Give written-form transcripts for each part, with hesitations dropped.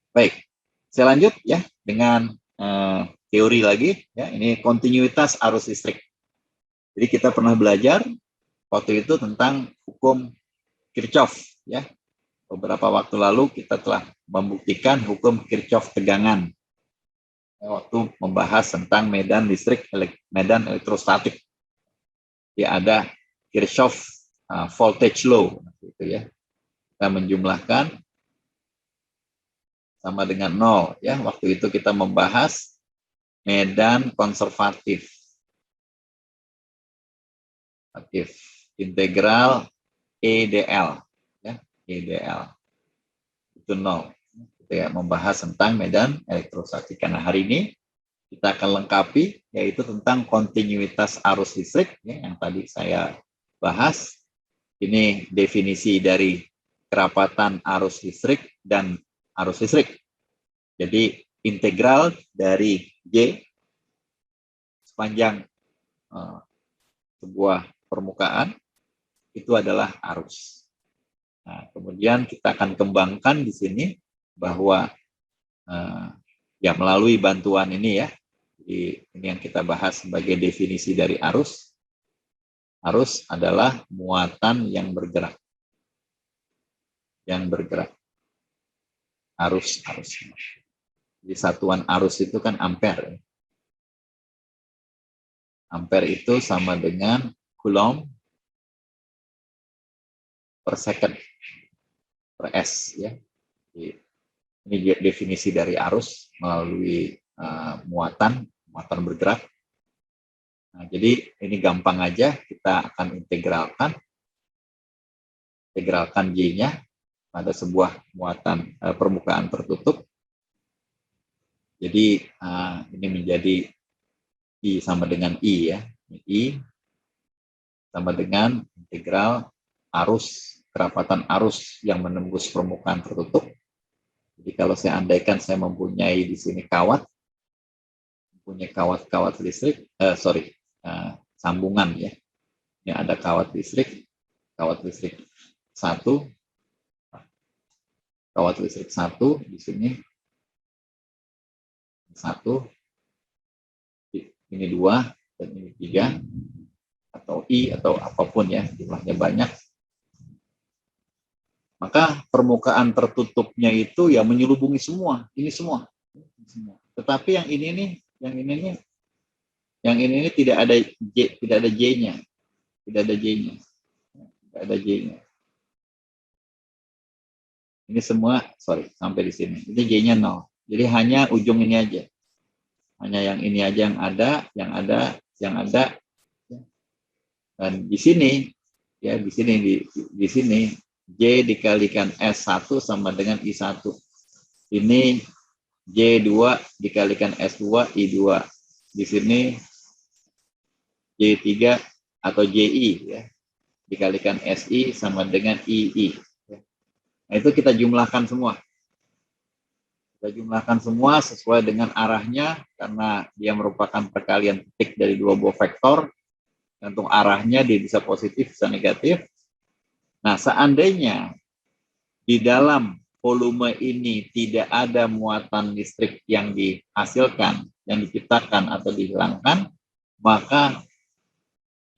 Baik, saya lanjut ya dengan teori lagi ya. Ini kontinuitas arus listrik. Jadi kita pernah belajar waktu itu tentang hukum Kirchhoff ya. Beberapa waktu lalu kita telah membuktikan hukum Kirchhoff tegangan waktu membahas tentang medan listrik, medan elektrostatik. Ya, ada Kirchhoff voltage law gitu ya. Kita menjumlahkan sama dengan 0 ya. Waktu itu kita membahas medan konservatif. Integral EDL ya, EDL itu 0. Kita membahas tentang medan elektrostatik. Karena hari ini kita akan lengkapi yaitu tentang kontinuitas arus listrik ya, yang tadi saya bahas. Ini definisi dari kerapatan arus listrik dan arus listrik. Jadi integral dari J sepanjang sebuah permukaan itu adalah arus. Nah, kemudian kita akan kembangkan di sini bahwa ya melalui bantuan ini ya, jadi ini yang kita bahas sebagai definisi dari arus. Arus adalah muatan yang bergerak. Yang bergerak. Arus. Jadi satuan arus itu kan ampere. Ampere itu sama dengan coulomb per second per S ya. Jadi, ini definisi dari arus melalui muatan bergerak. Nah, jadi ini gampang aja, kita akan integralkan J-nya pada sebuah muatan permukaan tertutup. Jadi ini menjadi I sama dengan I ya. I sama dengan integral arus, kerapatan arus yang menembus permukaan tertutup. Jadi kalau saya andaikan saya mempunyai di sini kawat, mempunyai kawat listrik, sambungan ya. Ini ada kawat listrik satu di sini, satu, ini 2 dan ini 3 atau I atau apapun ya, jumlahnya banyak. Maka permukaan tertutupnya itu ya menyelubungi semua, ini semua. Tetapi yang ini tidak ada J-nya. Tidak ada J-nya. Ini semua, sampai di sini. Ini J-nya 0. Jadi hanya ujung ini aja. Hanya yang ini aja yang ada. Dan di sini J dikalikan S1 sama dengan I1. Ini J2 dikalikan S2 I2. Di sini J3 atau JI ya, dikalikan SI sama dengan II. Nah, itu kita jumlahkan semua. Kita jumlahkan semua sesuai dengan arahnya, karena dia merupakan perkalian titik dari dua buah vektor. Untuk arahnya dia bisa positif, bisa negatif. Nah, seandainya di dalam volume ini tidak ada muatan listrik yang dihasilkan, yang diciptakan atau dihilangkan, maka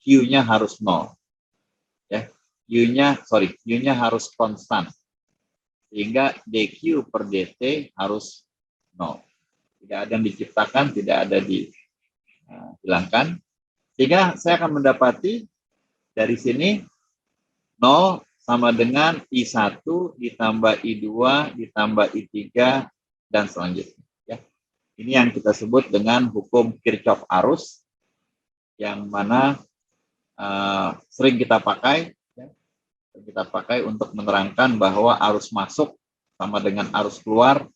Q-nya harus 0. Ya, Q-nya harus konstan. Sehingga dQ per dt harus 0. Tidak ada yang diciptakan, tidak ada dihilangkan. Sehingga saya akan mendapati dari sini 0 sama dengan I1 ditambah I2 ditambah I3 dan selanjutnya. Ya. Ini yang kita sebut dengan hukum Kirchhoff arus, yang mana sering kita pakai. Kita pakai untuk menerangkan bahwa arus masuk sama dengan arus keluar,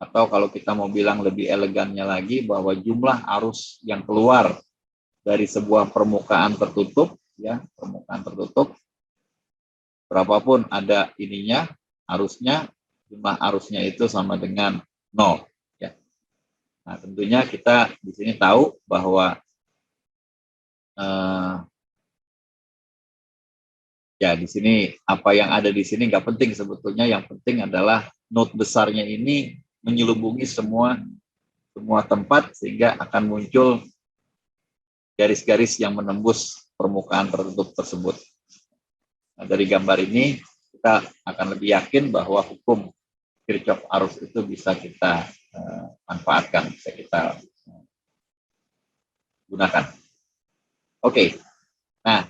atau kalau kita mau bilang lebih elegannya lagi, bahwa jumlah arus yang keluar dari sebuah permukaan tertutup ya, berapapun ada ininya, arusnya, jumlah arusnya itu sama dengan 0 ya. Nah, tentunya kita di sini tahu bahwa ya di sini apa yang ada di sini nggak penting sebetulnya, yang penting adalah node besarnya ini menyelubungi semua tempat sehingga akan muncul garis-garis yang menembus permukaan tertutup tersebut. Nah, dari gambar ini kita akan lebih yakin bahwa hukum Kirchhoff arus itu bisa kita manfaatkan, bisa kita gunakan. Oke. Nah,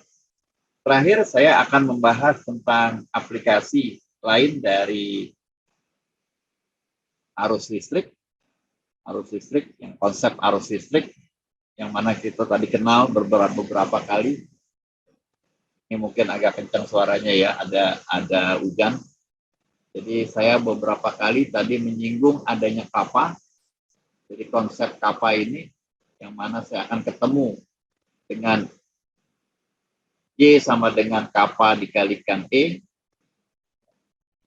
terakhir saya akan membahas tentang aplikasi lain dari arus listrik, yang konsep arus listrik, yang mana kita tadi kenal beberapa kali. Ini mungkin agak kencang suaranya ya, ada hujan. Jadi saya beberapa kali tadi menyinggung adanya kappa. Jadi konsep kappa ini, yang mana saya akan ketemu dengan Y sama dengan kappa dikalikan E.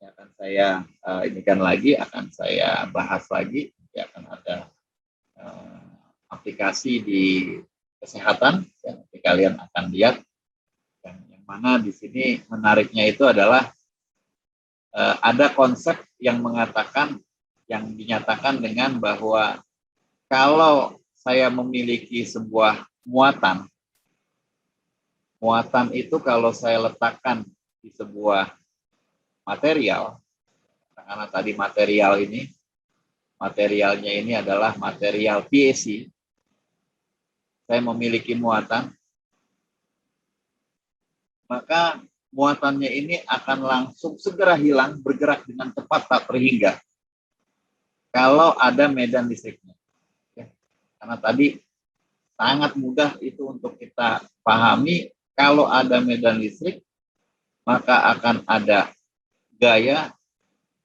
Yang akan saya inikan lagi, akan saya bahas lagi. Ya, akan ada aplikasi di kesehatan yang kalian akan lihat, yang mana di sini menariknya itu adalah ada konsep yang mengatakan, yang dinyatakan dengan bahwa kalau saya memiliki sebuah muatan itu kalau saya letakkan di sebuah material, karena tadi materialnya ini adalah material PEC, saya memiliki muatan, maka muatannya ini akan langsung segera hilang, bergerak dengan cepat tak terhingga kalau ada medan listriknya. Ya. Karena tadi sangat mudah itu untuk kita pahami, kalau ada medan listrik, maka akan ada gaya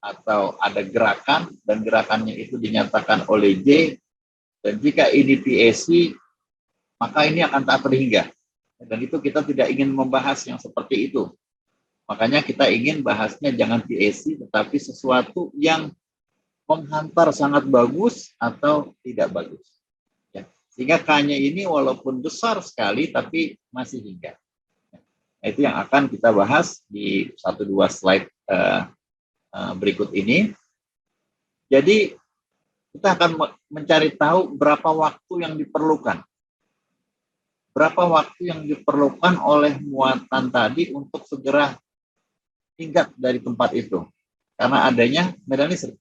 atau ada gerakan, dan gerakannya itu dinyatakan oleh J, dan jika ini PEC, maka ini akan tak terhingga. Dan itu kita tidak ingin membahas yang seperti itu. Makanya kita ingin bahasnya jangan PEC, tetapi sesuatu yang menghantar sangat bagus atau tidak bagus. Ya. Sehingga K-nya ini walaupun besar sekali, tapi masih hingga. Nah, itu yang akan kita bahas di 1-2 slide berikut ini. Jadi kita akan mencari tahu berapa waktu yang diperlukan. Berapa waktu yang diperlukan oleh muatan tadi untuk segera hinggap dari tempat itu. Karena adanya medan listrik.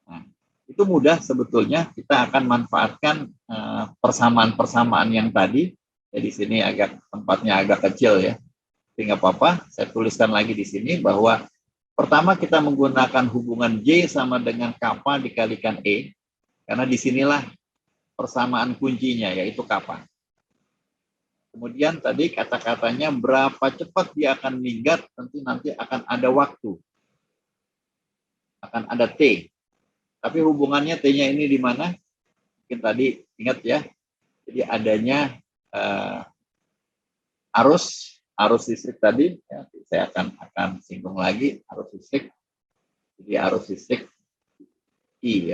Nah, itu mudah sebetulnya, kita akan manfaatkan persamaan-persamaan yang tadi. Jadi di sini tempatnya agak kecil ya. Tidak apa-apa, saya tuliskan lagi di sini bahwa pertama kita menggunakan hubungan J sama dengan kappa dikalikan E. Karena disinilah persamaan kuncinya, yaitu kappa. Kemudian tadi kata-katanya berapa cepat dia akan minggat, tentu nanti akan ada waktu. Akan ada T. Tapi hubungannya T-nya ini di mana? Mungkin tadi ingat ya. Jadi adanya arus listrik tadi, ya, saya akan singgung lagi arus listrik. Jadi arus listrik I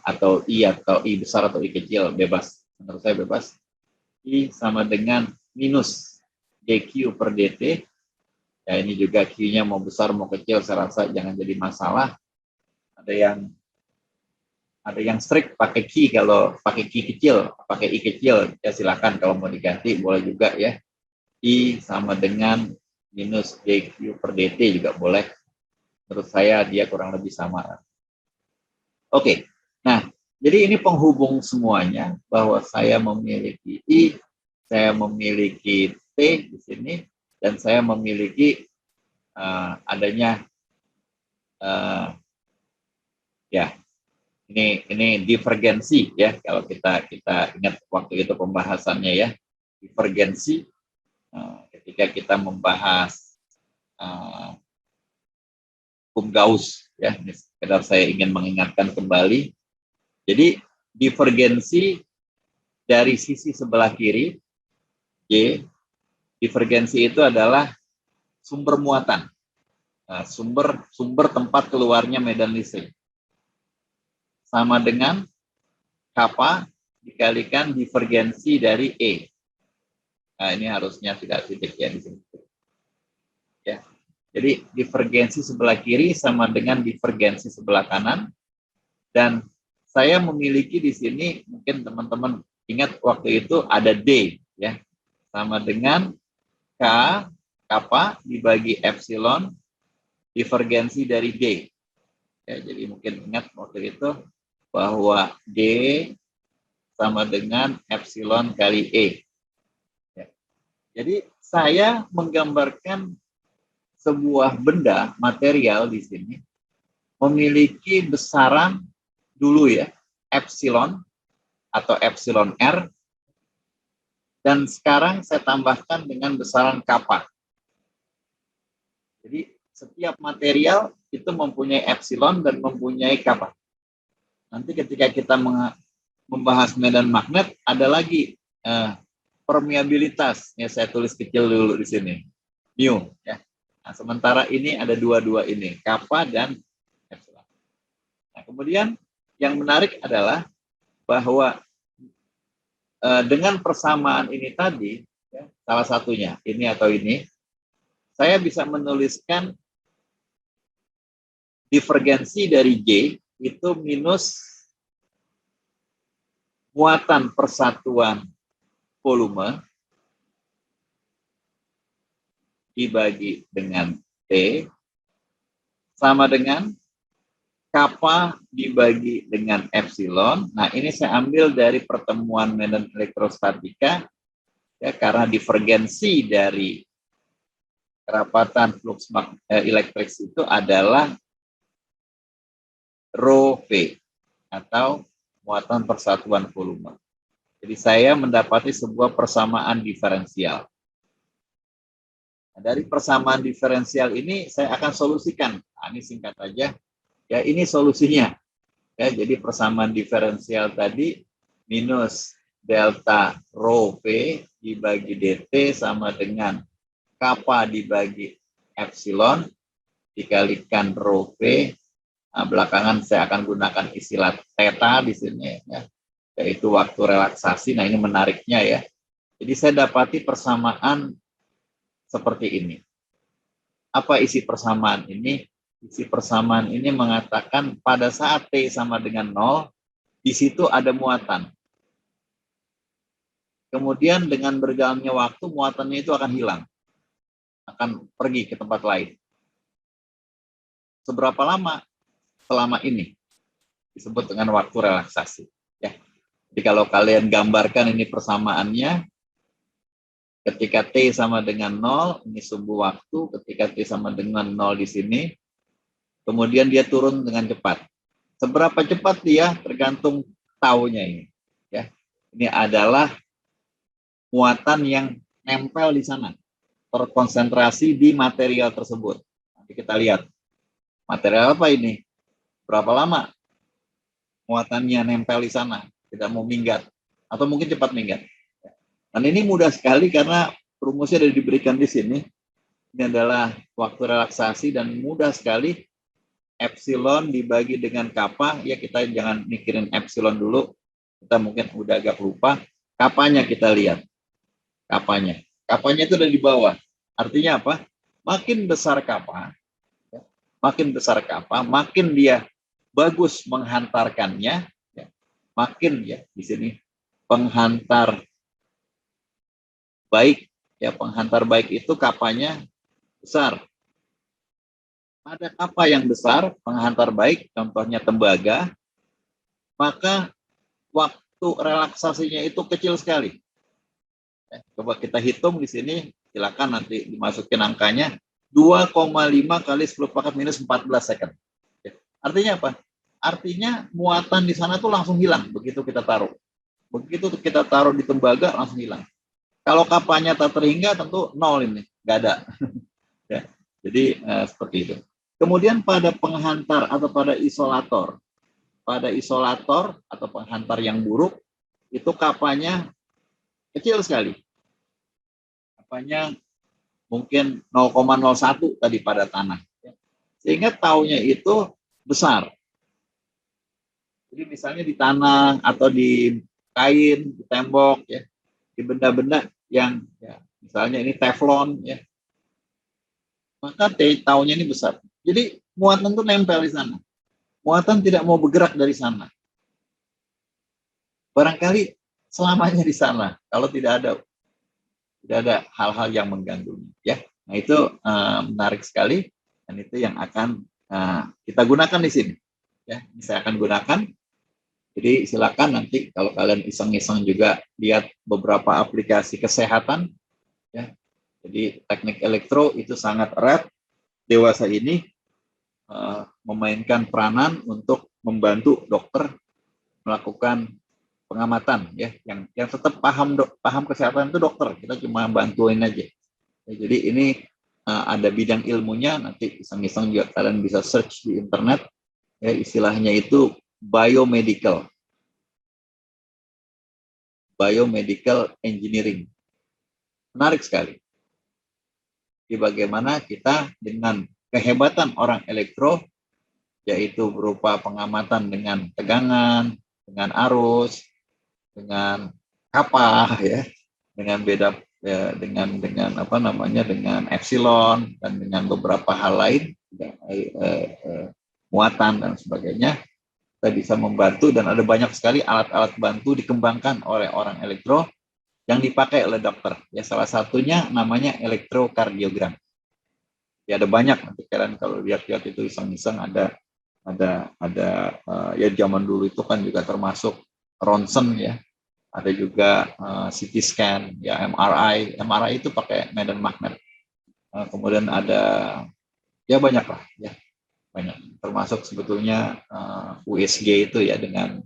atau I besar atau I kecil, bebas. Menurut saya bebas. I sama dengan minus dq per dt. Ya, ini juga Q-nya mau besar mau kecil, saya rasa jangan jadi masalah. Ada yang strict pakai Q, kalau pakai Q kecil, pakai I kecil, ya silakan, kalau mau diganti boleh juga ya. I sama dengan minus dq per dt juga boleh. Menurut saya dia kurang lebih sama. Oke, nah jadi ini penghubung semuanya, bahwa saya memiliki I, saya memiliki T di sini, dan saya memiliki adanya ya ini divergensi ya, kalau kita ingat waktu itu pembahasannya ya, divergensi ketika kita membahas hukum Gauss ya. Ini sekedar saya ingin mengingatkan kembali. Jadi divergensi dari sisi sebelah kiri Y, divergensi itu adalah sumber muatan, sumber tempat keluarnya medan listrik, sama dengan kappa dikalikan divergensi dari E. Nah, ini harusnya tidak titik ya di sini. Ya. Jadi divergensi sebelah kiri sama dengan divergensi sebelah kanan. Dan saya memiliki di sini, mungkin teman-teman ingat waktu itu ada D, ya, sama dengan K, kappa dibagi epsilon, divergensi dari D. Ya, jadi mungkin ingat waktu itu bahwa D sama dengan epsilon kali E. Ya. Jadi saya menggambarkan sebuah benda material di sini memiliki besaran dulu ya, epsilon atau epsilon R, dan sekarang saya tambahkan dengan besaran kappa. Jadi setiap material itu mempunyai epsilon dan mempunyai kappa. Nanti ketika kita membahas medan magnet, ada lagi permeabilitas. Ya, saya tulis kecil dulu di sini. Mu. Ya. Nah, sementara ini ada dua-dua ini, kappa dan epsilon. Nah, kemudian yang menarik adalah bahwa dengan persamaan ini tadi, ya, salah satunya ini atau ini, saya bisa menuliskan divergensi dari J itu minus muatan persatuan volume dibagi dengan T sama dengan kappa dibagi dengan epsilon. Nah, ini saya ambil dari pertemuan medan elektrostatika, ya, karena divergensi dari kerapatan flux elektrik itu adalah rho V atau muatan persatuan volume. Jadi saya mendapati sebuah persamaan diferensial. Nah, dari persamaan diferensial ini saya akan solusikan. Nah, ini singkat aja. Ya, ini solusinya. Ya, jadi persamaan diferensial tadi minus delta rho V dibagi dt sama dengan kappa dibagi epsilon dikalikan rho V. Nah, belakangan saya akan gunakan istilah theta di sini, ya, yaitu waktu relaksasi. Nah, ini menariknya ya. Jadi saya dapati persamaan seperti ini. Apa isi persamaan ini? Isi persamaan ini mengatakan pada saat T sama dengan 0, di situ ada muatan. Kemudian dengan berjalannya waktu, muatannya itu akan hilang. Akan pergi ke tempat lain. Seberapa lama? Selama ini. Disebut dengan waktu relaksasi. Ya. Jadi kalau kalian gambarkan ini persamaannya, ketika T sama dengan 0, ini sumbu waktu. Ketika T sama dengan 0 di sini, kemudian dia turun dengan cepat. Seberapa cepat dia tergantung taunya ini. Ya, ini adalah muatan yang nempel di sana, terkonsentrasi di material tersebut. Nanti kita lihat material apa ini, berapa lama muatannya nempel di sana, tidak mau minggat, atau mungkin cepat minggat. Dan ini mudah sekali karena rumusnya sudah diberikan di sini. Ini adalah waktu relaksasi dan mudah sekali. Epsilon dibagi dengan kappa, ya kita jangan mikirin epsilon dulu, kita mungkin udah agak lupa. Kappanya kita lihat, kappanya itu ada di bawah. Artinya apa? Makin besar kappa, ya, makin dia bagus menghantarkannya, ya, makin ya di sini penghantar baik, ya, penghantar baik itu kappanya besar. Ada kappa yang besar, penghantar baik, contohnya tembaga, maka waktu relaksasinya itu kecil sekali. Coba kita hitung di sini, silakan nanti dimasukin angkanya, 2,5 kali 10 pangkat minus 14 second. Artinya apa? Artinya muatan di sana tuh langsung hilang begitu kita taruh. Begitu kita taruh di tembaga langsung hilang. Kalau kappanya tak terhingga tentu nol ini, nggak ada. Ya, jadi seperti itu. Kemudian pada penghantar atau pada isolator atau penghantar yang buruk, itu kappanya kecil sekali. Kappanya mungkin 0,01 tadi pada tanah. Sehingga taunya itu besar. Jadi misalnya di tanah atau di kain, di tembok, ya, di benda-benda yang ya, misalnya ini teflon, ya, maka taunya ini besar. Jadi muatan itu nempel di sana. Muatan tidak mau bergerak dari sana. Barangkali selamanya di sana kalau tidak ada hal-hal yang mengganggunya, ya. Nah, itu menarik sekali, dan itu yang akan kita gunakan di sini, ya. Saya akan gunakan. Jadi silakan nanti kalau kalian iseng-iseng juga lihat beberapa aplikasi kesehatan, ya. Jadi teknik elektro itu sangat erat dewasa ini memainkan peranan untuk membantu dokter melakukan pengamatan, ya. Yang tetap paham kesehatan itu dokter, kita cuma bantuin aja. Ya, jadi ini ada bidang ilmunya, nanti iseng-iseng juga kalian bisa search di internet, ya, istilahnya itu biomedical engineering. Menarik sekali. Jadi bagaimana kita dengan kehebatan orang elektro, yaitu berupa pengamatan dengan tegangan, dengan arus, dengan kapah, ya, dengan beda, ya, dengan apa namanya, dengan epsilon, dan dengan beberapa hal lain, ya, muatan dan sebagainya, kita bisa membantu, dan ada banyak sekali alat-alat bantu dikembangkan oleh orang elektro yang dipakai oleh dokter. Ya, salah satunya namanya elektrokardiogram. Ya, ada banyak, nanti kalian kalau lihat-lihat itu iseng-iseng ada ya, zaman dulu itu kan juga termasuk ronsen, ya. Ada juga CT scan, ya, MRI itu pakai medan magnet. Kemudian ada, ya, banyak lah, ya, banyak. Termasuk sebetulnya USG itu, ya, dengan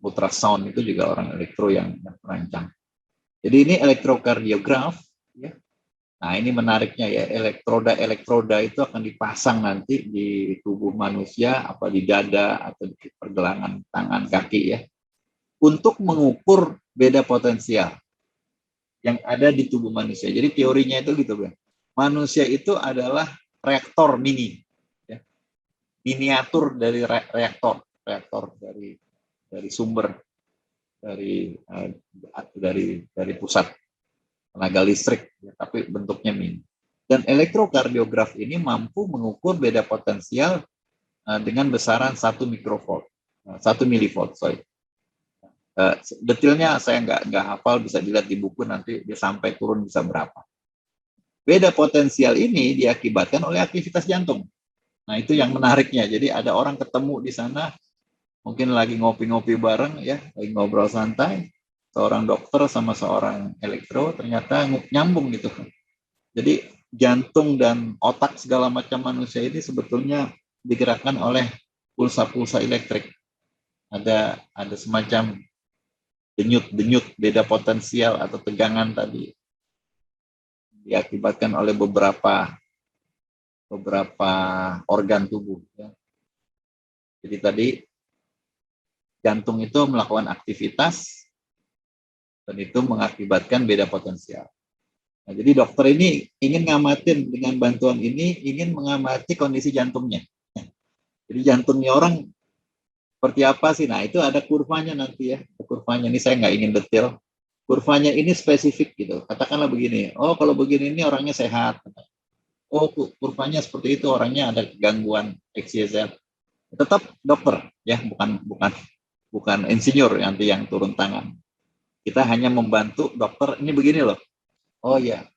ultrasound itu juga orang elektro yang merancang. Jadi ini elektrokardiograf, ya. Nah, ini menariknya, ya, elektroda itu akan dipasang nanti di tubuh manusia, apa di dada atau di pergelangan tangan, kaki, ya, untuk mengukur beda potensial yang ada di tubuh manusia. Jadi teorinya itu gitu, Bang. Manusia itu adalah reaktor mini, ya. Miniatur dari reaktor dari sumber, dari pusat tenaga listrik, ya, tapi bentuknya mini. Dan elektrokardiograf ini mampu mengukur beda potensial dengan besaran 1 milivolt, sorry. Detailnya saya nggak hafal, bisa dilihat di buku nanti dia sampai turun bisa berapa. Beda potensial ini diakibatkan oleh aktivitas jantung. Nah, itu yang menariknya. Jadi ada orang ketemu di sana, mungkin lagi ngopi-ngopi bareng, ya, lagi ngobrol santai, seorang dokter sama seorang elektro ternyata nyambung gitu. Jadi jantung dan otak segala macam manusia ini sebetulnya digerakkan oleh pulsa-pulsa elektrik. Ada semacam denyut beda potensial atau tegangan tadi diakibatkan oleh beberapa organ tubuh, ya. Jadi tadi jantung itu melakukan aktivitas dan itu mengakibatkan beda potensial. Nah, jadi dokter ini ingin ngamatin, dengan bantuan ini ingin mengamati kondisi jantungnya. Jadi jantungnya orang seperti apa sih? Nah, itu ada kurvanya nanti, ya. Kurvanya ini saya nggak ingin detail. Kurvanya ini spesifik gitu. Katakanlah begini, oh kalau begini ini orangnya sehat. Oh, kurvanya seperti itu, orangnya ada gangguan XYZ. Tetap dokter, ya, bukan insinyur nanti yang turun tangan. Kita hanya membantu dokter, ini begini loh. Oh ya,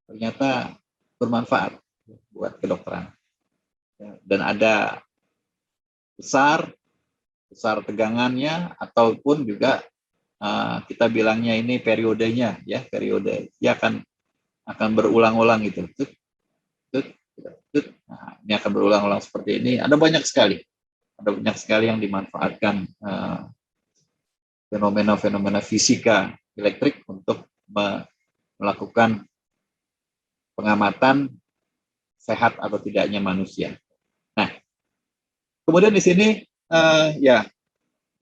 ternyata bermanfaat buat kedokteran. Dan ada besar tegangannya, ataupun juga kita bilangnya ini periodenya, ya, periode. Dia akan berulang-ulang gitu. Nah, ini akan berulang-ulang seperti ini. Ada banyak sekali yang dimanfaatkan fenomena-fenomena fisika elektrik untuk melakukan pengamatan sehat atau tidaknya manusia. Nah, kemudian di sini ya,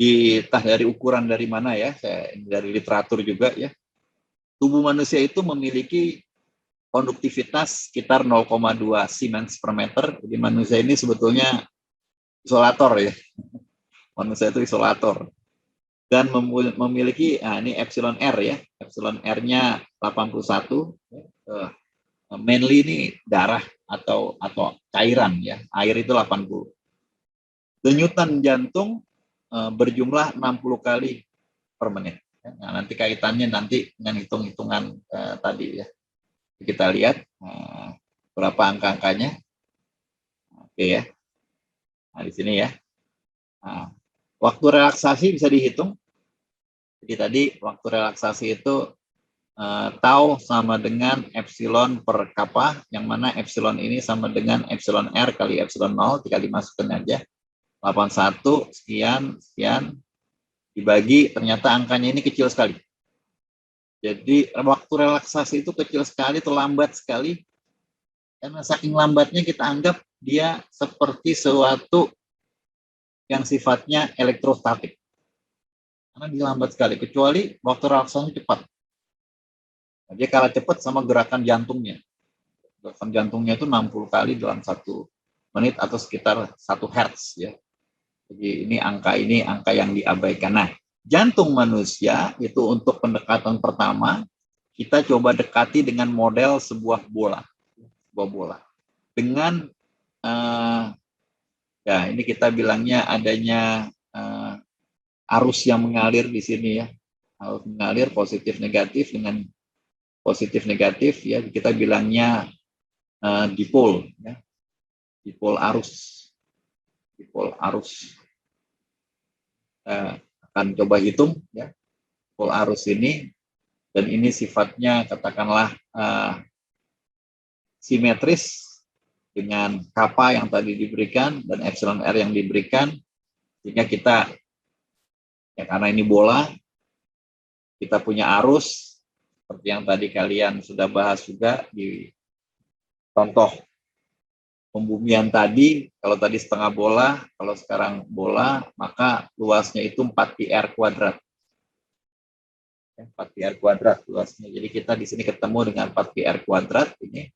entah dari ukuran dari mana, ya, dari literatur juga, ya, tubuh manusia itu memiliki konduktivitas sekitar 0,2 Siemens per meter. Jadi manusia ini sebetulnya isolator, ya. Manusia itu isolator. Dan memiliki, ini epsilon R, ya. Epsilon R-nya 81. Mainly ini darah atau cairan, ya. Air itu 80. Denyutan jantung berjumlah 60 kali per menit. Nah, nanti kaitannya nanti dengan hitung-hitungan tadi ya. Kita lihat berapa angka-angkanya. Oke ya. Nah, di sini ya. Nah, waktu relaksasi bisa dihitung. Jadi tadi waktu relaksasi itu tau sama dengan epsilon per kappa, yang mana epsilon ini sama dengan epsilon R kali epsilon 0, tinggal dimasukkan aja. 81 sekian, sekian, dibagi, ternyata angkanya ini kecil sekali. Jadi waktu relaksasi itu kecil sekali, terlambat sekali. Karena saking lambatnya kita anggap dia seperti sesuatu yang sifatnya elektrostatik. Karena dia lambat sekali, kecuali waktu relaksasi cepat. Dia kalah cepat sama gerakan jantungnya. Gerakan jantungnya itu 60 kali dalam 1 menit atau sekitar 1 hertz ya. Jadi ini angka yang diabaikan. Nah, jantung manusia itu untuk pendekatan pertama kita coba dekati dengan model sebuah bola. Dengan ya ini kita bilangnya adanya arus yang mengalir di sini ya. Arus mengalir positif negatif, dengan positif negatif ya kita bilangnya dipol ya. Dipol arus. Akan coba hitung ya dipol arus ini, dan ini sifatnya katakanlah simetris dengan kappa yang tadi diberikan dan epsilon R yang diberikan, sehingga kita ya karena ini bola kita punya arus seperti yang tadi kalian sudah bahas juga di contoh pembumian tadi. Kalau tadi setengah bola, kalau sekarang bola, maka luasnya itu 4πr kuadrat. 4πr kuadrat luasnya. Jadi kita di sini ketemu dengan 4πr kuadrat ini.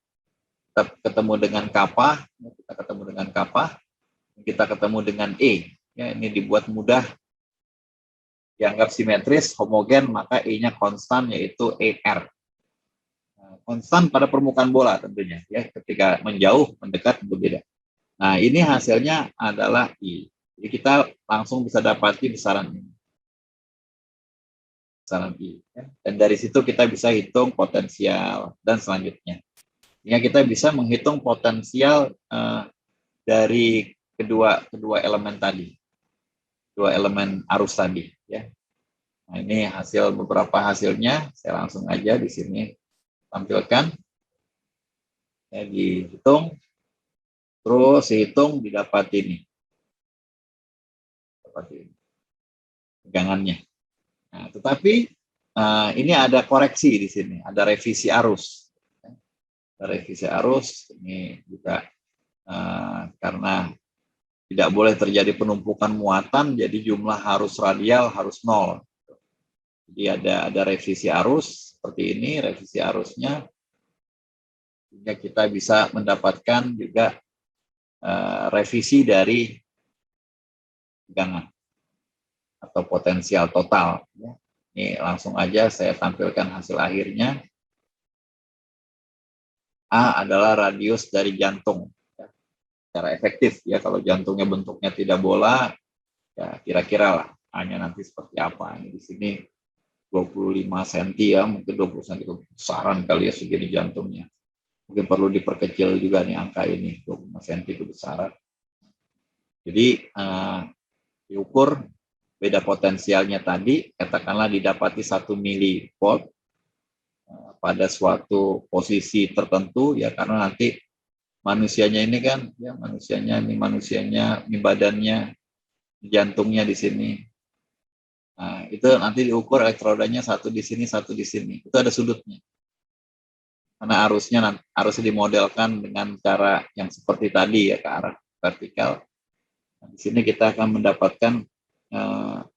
Kita ketemu dengan kappa, kita ketemu dengan E. Ya, ini dibuat mudah, dianggap simetris, homogen, maka E-nya konstan yaitu ER. Konstan pada permukaan bola tentunya ya, ketika menjauh mendekat berbeda. Nah, ini hasilnya adalah I. Jadi kita langsung bisa dapati besaran ini. Besaran I. Ya. Dan dari situ kita bisa hitung potensial dan selanjutnya. Sehingga kita bisa menghitung potensial dari kedua elemen tadi. Dua elemen arus tadi ya. Nah, ini hasil beberapa hasilnya, saya langsung aja di sini tampilkan. Ya, dihitung, terus dihitung, didapat ini. Pegangannya. Nah, tetapi ini ada koreksi di sini, ada revisi arus. Ada revisi arus ini juga karena tidak boleh terjadi penumpukan muatan, jadi jumlah arus radial harus 0. Jadi ada revisi arus seperti ini, revisi arusnya, sehingga kita bisa mendapatkan juga revisi dari tegangan atau potensial total. Ini langsung aja saya tampilkan hasil akhirnya. A adalah radius dari jantung. Secara efektif ya, kalau jantungnya bentuknya tidak bola, ya kira-kira lah hanya nanti seperti apa. Ini di sini 25 cm ya, mungkin 20 cm kebesaran kali ya segini jantungnya. Mungkin perlu diperkecil juga nih angka ini, 25 cm kebesaran. Jadi diukur beda potensialnya tadi, katakanlah didapati 1 milivolt pada suatu posisi tertentu ya, karena nanti manusianya ini kan ya, manusianya ini badannya, jantungnya di sini. Nah, itu nanti diukur elektrodanya satu di sini, satu di sini. Itu ada sudutnya. Karena arusnya dimodelkan dengan cara yang seperti tadi ya, ke arah vertikal. Nah, di sini kita akan mendapatkan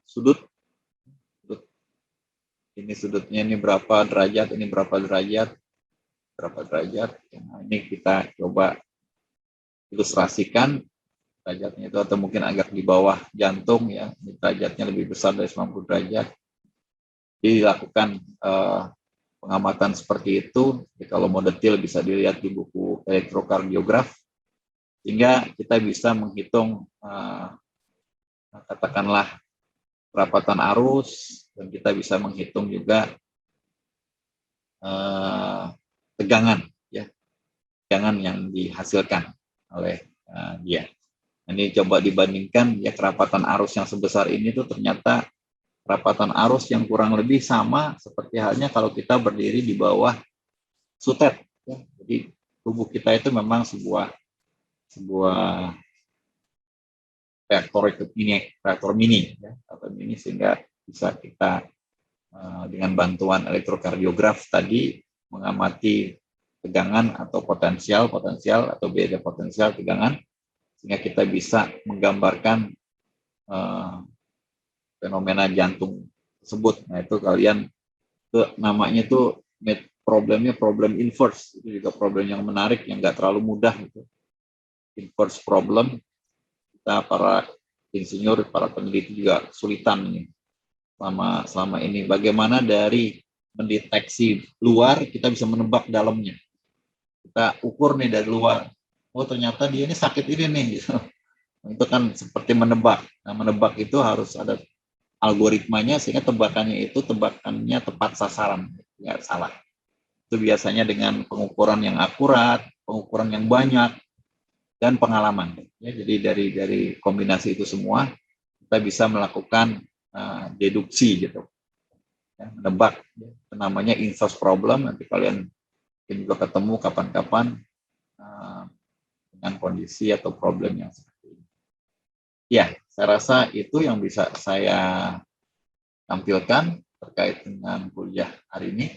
sudut. Ini sudutnya ini berapa derajat, ini berapa derajat. Nah, ini kita coba ilustrasikan derajatnya itu, atau mungkin agak di bawah jantung ya, derajatnya lebih besar dari 90 derajat. Jadi dilakukan pengamatan seperti itu. Jadi kalau mau detail bisa dilihat di buku elektrokardiograf, sehingga kita bisa menghitung katakanlah kerapatan arus, dan kita bisa menghitung juga tegangan, ya, tegangan yang dihasilkan oleh dia. Ini coba dibandingkan, ya, kerapatan arus yang sebesar ini tuh ternyata kerapatan arus yang kurang lebih sama seperti halnya kalau kita berdiri di bawah sutet. Ya. Jadi tubuh kita itu memang sebuah reaktor mini, ya, atau mini, sehingga bisa kita dengan bantuan elektrokardiograf tadi mengamati tegangan atau potensial atau beda potensial tegangan, sehingga kita bisa menggambarkan fenomena jantung tersebut. Nah, itu kalian namanya tuh problemnya problem inverse. Itu juga problem yang menarik, yang nggak terlalu mudah gitu. Inverse problem, kita para insinyur, para peneliti juga kesulitan ini selama ini. Bagaimana dari mendeteksi luar kita bisa menebak dalamnya. Kita ukur nih dari luar, oh ternyata dia ini sakit ini nih gitu. Itu kan seperti menebak. Nah, menebak itu harus ada algoritmanya sehingga tebakannya tepat sasaran, nggak salah. Itu biasanya dengan pengukuran yang akurat, pengukuran yang banyak, dan pengalaman. Ya, jadi dari kombinasi itu semua kita bisa melakukan deduksi gitu, ya, menebak. Ya. Namanya inverse problem. Nanti kalian mungkin juga ketemu kapan-kapan dengan kondisi atau problem yang seperti ini. Ya, saya rasa itu yang bisa saya tampilkan terkait dengan kuliah hari ini.